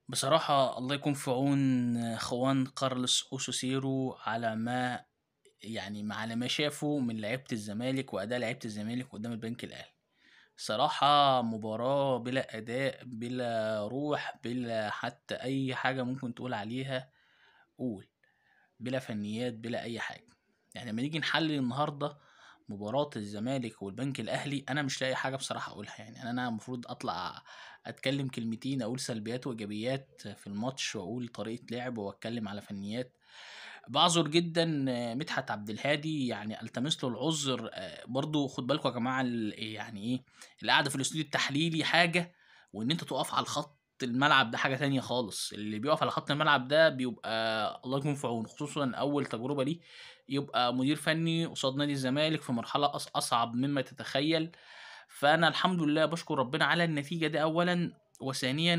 بصراحة الله يكون في عون خوان كارلوس أوسوسيرو على ما شافه من لعيبة الزمالك وأداء لعيبة الزمالك قدام البنك الأهلي. صراحة مباراة بلا أداء بلا روح بلا حتى أي حاجة ممكن تقول عليها. قول. بلا فنيات بلا أي حاجة. يعني لما نيجي نحلل النهاردة مباراة الزمالك والبنك الأهلي، أنا مش لاقي حاجة بصراحة أقولها. يعني أنا المفروض أطلع أتكلم كلمتين، أقول سلبيات وإيجابيات في الماتش، وأقول طريقة لعب، وأتكلم على فنيات. بعذر جدا مدحت عبد الهادي، يعني التمس له العذر. برضو خد بالكم يا جماعه، يعني ايه، القعده في الاستوديو التحليلي حاجه، وان انت تقف على الخط الملعب ده حاجه تانية خالص. اللي بيقف على خط الملعب ده بيبقى الله يكون في عونه، خصوصا اول تجربه ليه يبقى مدير فني قصاد نادي الزمالك في مرحله اصعب مما تتخيل. فانا الحمد لله بشكر ربنا على النتيجه دي اولا، وثانيا